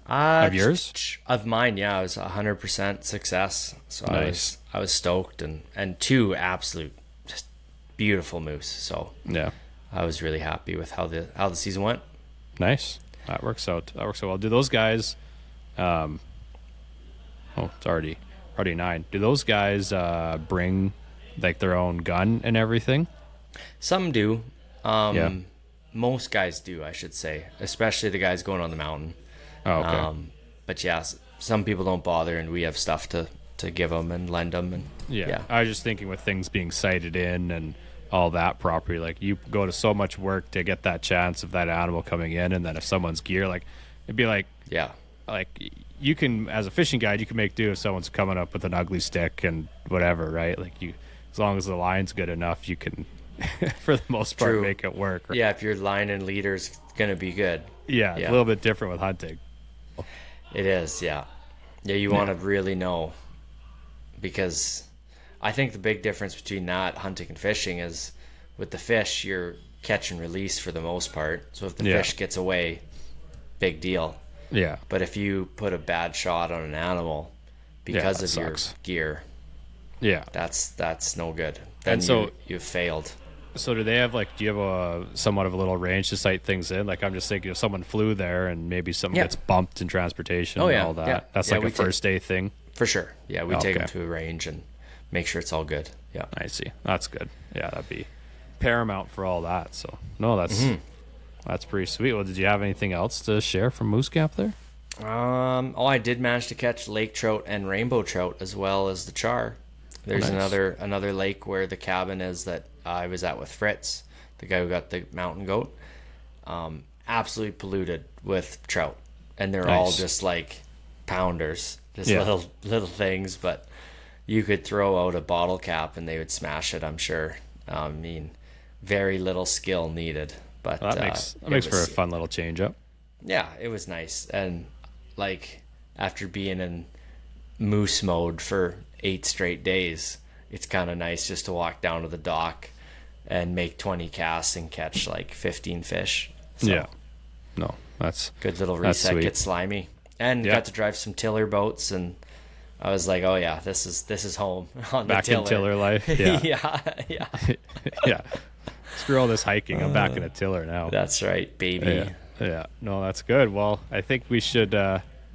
S3: Of yours?
S4: Of mine, yeah. It was 100% success. So
S3: nice.
S4: I was stoked, and 2 absolute just beautiful moose. So
S3: yeah,
S4: I was really happy with how the season went.
S3: Nice. That works out well. Do those guys it's already 9. Do those guys bring like their own gun and everything?
S4: Some do. Most guys do, I should say, especially the guys going on the mountain.
S3: Oh, okay.
S4: But yeah, some people don't bother, and we have stuff to give them and lend them. And
S3: yeah, I was just thinking with things being sighted in and all that property, like you go to so much work to get that chance of that animal coming in, and then if someone's gear, like it'd be like you can, as a fishing guide, you can make do if someone's coming up with an ugly stick and whatever, right? Like as long as the line's good enough, you can, for the most part, make it work. Right?
S4: Yeah, if your line and leader's gonna be good.
S3: Yeah, a little bit different with hunting.
S4: It is, yeah. Yeah, you want to really know, because I think the big difference between that hunting and fishing is with the fish, you're catch and release for the most part. So if the fish gets away, big deal.
S3: Yeah.
S4: But if you put a bad shot on an animal because of your gear, that's no good. Then
S3: and so
S4: you've failed.
S3: So do they have do you have a somewhat of a little range to sight things in? Like, I'm just thinking if someone flew there and maybe something gets bumped in transportation and all that. Yeah. That's like a first day thing?
S4: For sure. Yeah, we take them to a range and make sure it's all good. Yeah.
S3: I see. That's good. Yeah, that'd be paramount for all that. So, no, that's pretty sweet. Well, did you have anything else to share from Moose Camp there?
S4: I did manage to catch lake trout and rainbow trout as well as the char. There's
S3: Nice.
S4: another lake where the cabin is that I was at with Fritz, the guy who got the mountain goat. Absolutely polluted with trout, and they're all
S3: Nice.
S4: just like pounders, just
S3: Yeah.
S4: little things. But you could throw out a bottle cap and they would smash it, I'm sure. I mean, very little skill needed, but
S3: Well, that makes for a fun little change up.
S4: yeah, it was nice. And like after being in moose mode for 8 straight days, it's kind of nice just to walk down to the dock and make 20 casts and catch like 15 fish. So,
S3: Yeah. No, that's
S4: good little
S3: that's
S4: reset,
S3: sweet.
S4: get slimy. And
S3: Yeah.
S4: got to drive some tiller boats, and I was like, oh yeah, this is home on
S3: back
S4: the tiller.
S3: in tiller life. Yeah.
S4: yeah.
S3: Yeah. Screw all this hiking. I'm back in a tiller now.
S4: That's right, baby.
S3: Yeah. Yeah. No, that's good. Well, I think we should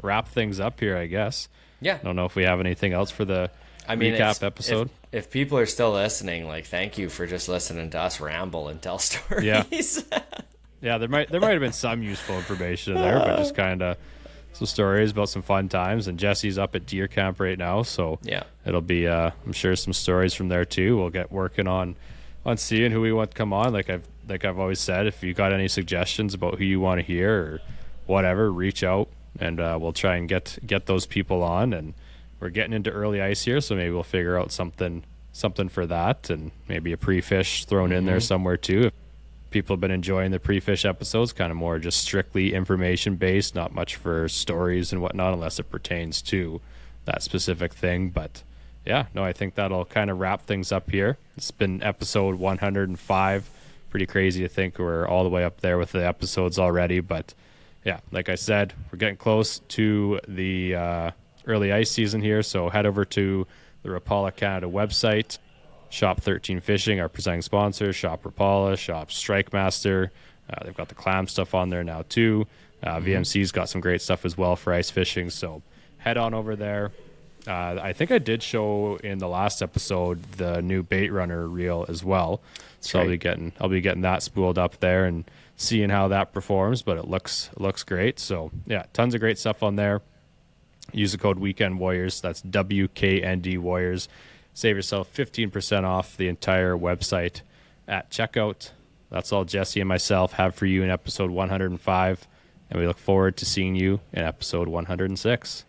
S3: wrap things up here, I guess.
S4: Yeah.
S3: I don't know if we have anything else for the
S4: Recap
S3: recap episode.
S4: If people are still listening, like, thank you for just listening to us ramble and tell stories.
S3: Yeah. Yeah, there might have been some useful information in there, but just kind of some stories about some fun times. And Jesse's up at deer camp right now, so
S4: Yeah.
S3: it'll be I'm sure some stories from there too. We'll get working on seeing who we want to come on. Like I've always said, if you got any suggestions about who you want to hear or whatever, reach out and we'll try and get those people on. And we're getting into early ice here, so maybe we'll figure out something for that, and maybe a pre-fish thrown in there somewhere too. If people have been enjoying the pre-fish episodes, kind of more just strictly information based, not much for stories and whatnot, unless it pertains to that specific thing. But yeah, no, I think that'll kind of wrap things up here. It's been episode 105. Pretty crazy to think we're all the way up there with the episodes already. But yeah, like I said, we're getting close to the early ice season here. So head over to the Rapala Canada website. Shop 13 Fishing, our presenting sponsor. Shop Rapala, Shop Strike Master. They've got the clam stuff on there now too. VMC's got some great stuff as well for ice fishing. So head on over there. I think I did show in the last episode the new bait runner reel as well. So
S4: right.
S3: I'll be getting that spooled up there and seeing how that performs. But it looks great. So yeah, tons of great stuff on there. Use the code Weekend Warriors. That's WKND Warriors. Save yourself 15% off the entire website at checkout. That's all Jesse and myself have for you in episode 105. And we look forward to seeing you in episode 106.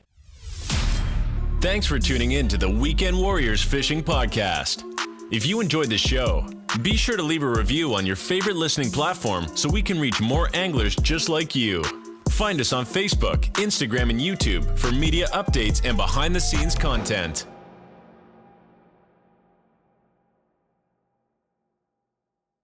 S1: Thanks for tuning in to the Weekend Warriors Fishing Podcast. If you enjoyed the show, be sure to leave a review on your favorite listening platform so we can reach more anglers just like you. Find us on Facebook, Instagram, and YouTube for media updates and behind-the-scenes content.